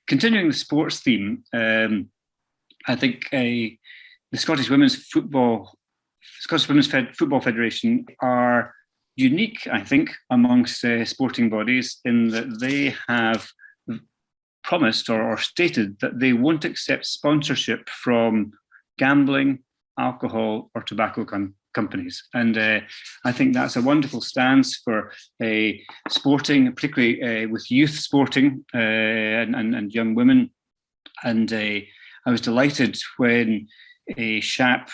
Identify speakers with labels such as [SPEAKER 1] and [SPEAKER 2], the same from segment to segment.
[SPEAKER 1] continuing the sports theme, I think the Scottish Women's Football Federation are unique, I think, amongst sporting bodies in that they have promised or stated that they won't accept sponsorship from gambling, alcohol, or tobacco companies. And I think that's a wonderful stance for sporting, particularly with youth sporting and young women. And I was delighted when SHAAP,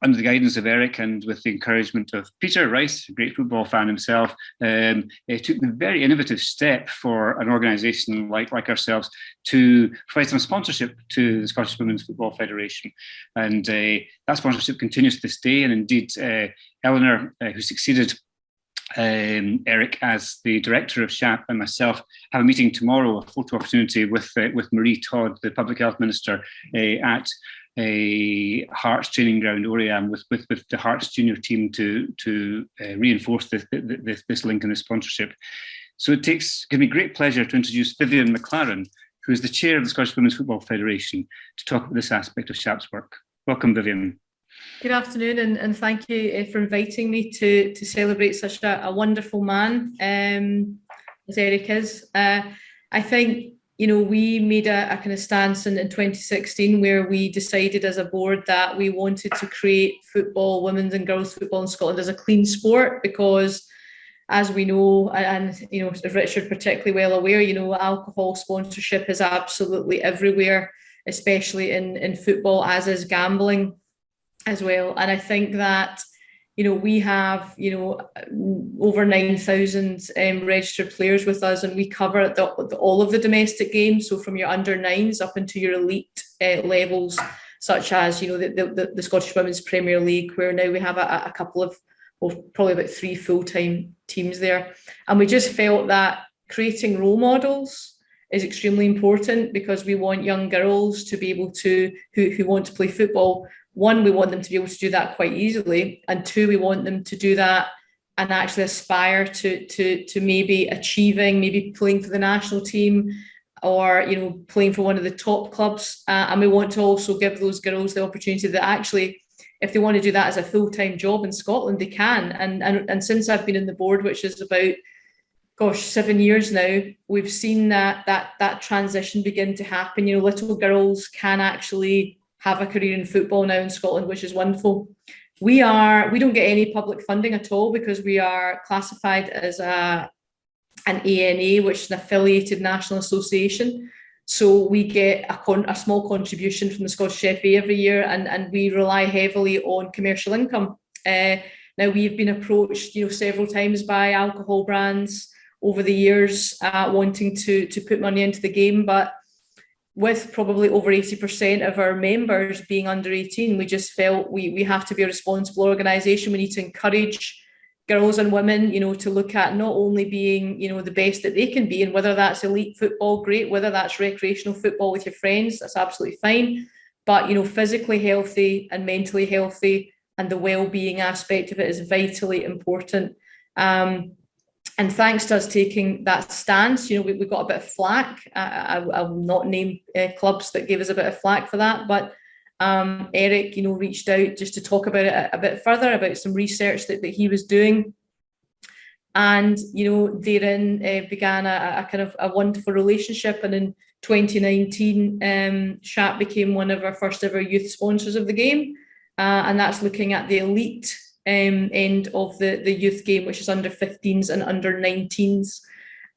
[SPEAKER 1] under the guidance of Eric and with the encouragement of Peter Rice, a great football fan himself, took the very innovative step for an organisation like ourselves to provide some sponsorship to the Scottish Women's Football Federation. And that sponsorship continues to this day. And indeed, Eleanor, who succeeded Eric as the director of SHAAP, and myself have a meeting tomorrow, a photo opportunity with Marie Todd, the Public Health Minister, at Hearts training ground, Oriam, with the Hearts junior team to reinforce this link and this sponsorship. So it gives me great pleasure to introduce Vivienne MacLaren, who is the chair of the Scottish Women's Football Federation, to talk about this aspect of SHAAP's work. Welcome, Vivienne.
[SPEAKER 2] Good afternoon, and thank you for inviting me to celebrate such a wonderful man as Eric is. I think, we made a kind of stance in 2016 where we decided as a board that we wanted to create football, women's and girls football in Scotland as a clean sport, because as we know, and Richard particularly well aware, alcohol sponsorship is absolutely everywhere, especially in football, as is gambling as well. And I think that we have over 9,000 registered players with us, and we cover all of the domestic games, so from your under nines up into your elite levels, such as the Scottish Women's Premier League, where now we have a couple of, probably about 3 full-time teams there. And we just felt that creating role models is extremely important, because we want young girls to be able to, who want to play football. One, we want them to be able to do that quite easily, and two, we want them to do that and actually aspire to maybe achieving, maybe playing for the national team, or playing for one of the top clubs. And we want to also give those girls the opportunity that actually, if they want to do that as a full-time job in Scotland, they can. And since I've been in the board, which is about 7 years now, we've seen that transition begin to happen. Little girls can actually have a career in football now in Scotland, which is wonderful. We don't get any public funding at all, because we are classified as an ANA, which is an affiliated national association. So we get a small contribution from the Scottish FA every year, and we rely heavily on commercial income. Now, we've been approached several times by alcohol brands over the years wanting to put money into the game, but with probably over 80% of our members being under 18, we just felt we have to be a responsible organisation. We need to encourage girls and women, to look at not only being, the best that they can be, and whether that's elite football, great, whether that's recreational football with your friends, that's absolutely fine. But, physically healthy and mentally healthy, and the well-being aspect of it is vitally important. And thanks to us taking that stance, we got a bit of flack. I will not name clubs that gave us a bit of flack for that, but Eric, reached out just to talk about it a bit further, about some research that he was doing. And, therein began a kind of a wonderful relationship. And in 2019, SHAAP became one of our first ever youth sponsors of the game. And that's looking at the elite end of the youth game, which is under 15s and under 19s.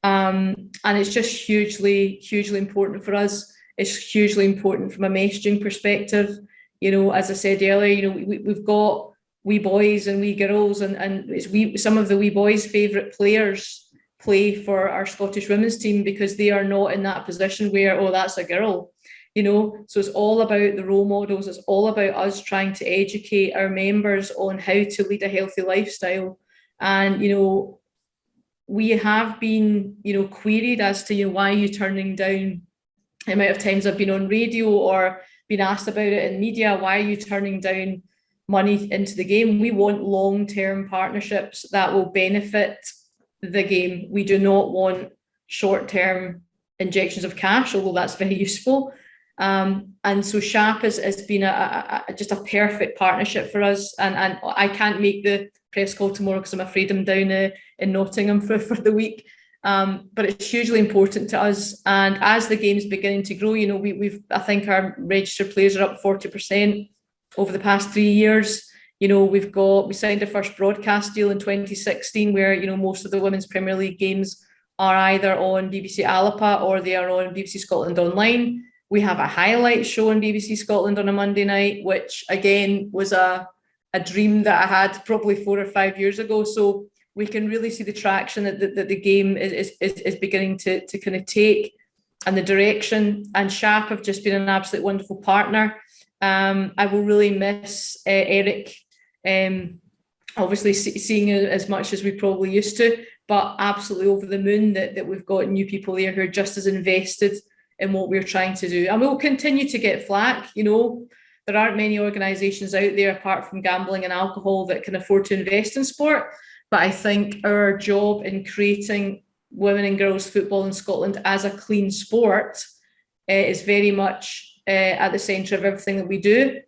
[SPEAKER 2] And it's just hugely important for us. It's hugely important from a messaging perspective. As I said earlier, we've got wee boys and wee girls, and it's some of the wee boys' favourite players play for our Scottish women's team, because they are not in that position where, oh, that's a girl. So it's all about the role models. It's all about us trying to educate our members on how to lead a healthy lifestyle. And, we have been, queried as to, why are you turning down the amount of times I've been on radio or been asked about it in media, why are you turning down money into the game? We want long-term partnerships that will benefit the game. We do not want short-term injections of cash, although that's very useful. And so SHAAP has been just a perfect partnership for us. And I can't make the press call tomorrow because I'm afraid I'm down in Nottingham for the week. But it's hugely important to us. And as the game's beginning to grow, you know, I think our registered players are up 40% over the past 3 years. You know, we signed our first broadcast deal in 2016, where, you know, most of the Women's Premier League games are either on BBC Alapa or they are on BBC Scotland Online. We have a highlight show on BBC Scotland on a Monday night, which again was a dream that I had probably 4 or 5 years ago. So we can really see the traction that the game is beginning to kind of take, and the direction. And SHAAP have just been an absolute wonderful partner. I will really miss Eric, obviously seeing as much as we probably used to, but absolutely over the moon that we've got new people there who are just as invested in what we're trying to do. And we'll continue to get flack. You know, there aren't many organisations out there apart from gambling and alcohol that can afford to invest in sport. But I think our job in creating women and girls football in Scotland as a clean sport is very much at the centre of everything that we do.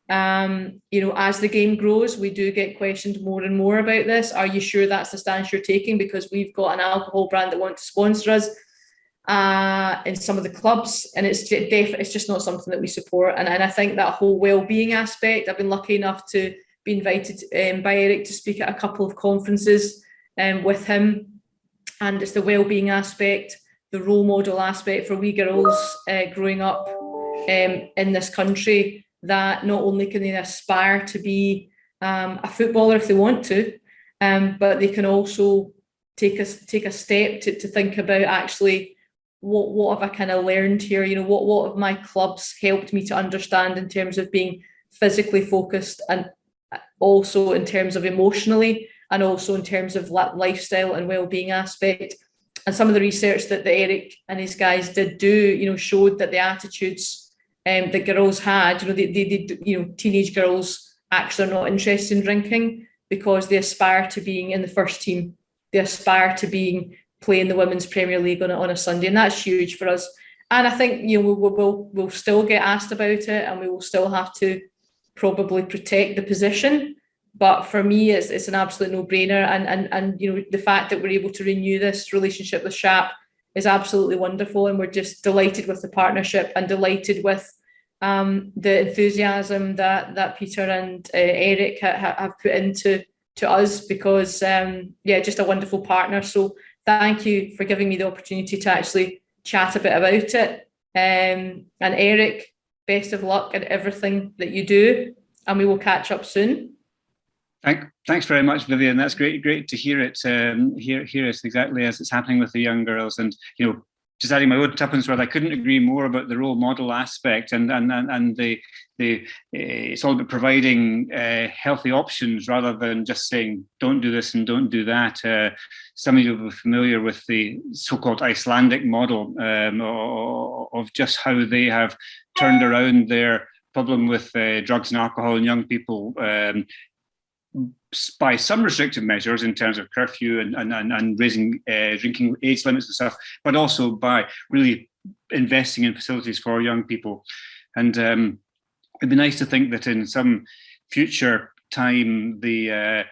[SPEAKER 2] You know, as the game grows, we do get questioned more and more about this. Are you sure that's the stance you're taking? Because we've got an alcohol brand that wants to sponsor us in some of the clubs, and it's just not something that we support. And I think that whole well-being aspect, I've been lucky enough to be invited by Eric to speak at a couple of conferences with him, and it's the well-being aspect, the role model aspect for wee girls growing up in this country, that not only can they aspire to be a footballer if they want to, but they can also take a step to think about actually what have I kind of learned here? You know, what have my clubs helped me to understand in terms of being physically focused, and also in terms of emotionally, and also in terms of lifestyle and well-being aspect. And some of the research that Eric and his guys did do, you know, showed that the attitudes that girls had, you know, they you know, teenage girls actually are not interested in drinking because they aspire to being in the first team. They aspire to being playing the Women's Premier League on a Sunday, and that's huge for us. And I think, you know, we'll still get asked about it, and we will still have to probably protect the position. But for me, it's an absolute no-brainer. And you know, the fact that we're able to renew this relationship with SHAAP is absolutely wonderful, and we're just delighted with the partnership and delighted with the enthusiasm that Peter and Eric have put into us, because yeah, just a wonderful partner. So thank you for giving me the opportunity to actually chat a bit about it. And Eric, best of luck at everything that you do, and we will catch up soon.
[SPEAKER 1] Thanks very much, Vivienne. That's great to hear it. Hear it exactly as it's happening with the young girls. And, you know, just adding my own tuppence worth, I couldn't agree more about the role model aspect, and the it's all about providing healthy options rather than just saying don't do this and don't do that. Some of you will be familiar with the so-called Icelandic model of just how they have turned around their problem with drugs and alcohol in young people by some restrictive measures in terms of curfew and raising drinking age limits and stuff, but also by really investing in facilities for young people. And it'd be nice to think that in some future time, the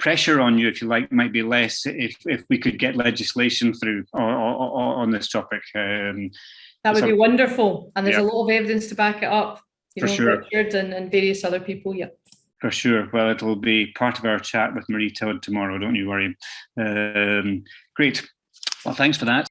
[SPEAKER 1] pressure on you, if you like, might be less if we could get legislation through on this topic.
[SPEAKER 2] That would be wonderful. And there's a lot of evidence to back it up. You know, sure. Richard and various other people, yeah.
[SPEAKER 1] For sure. Well, it'll be part of our chat with Marie Todd tomorrow. Don't you worry. Great. Well, thanks for that.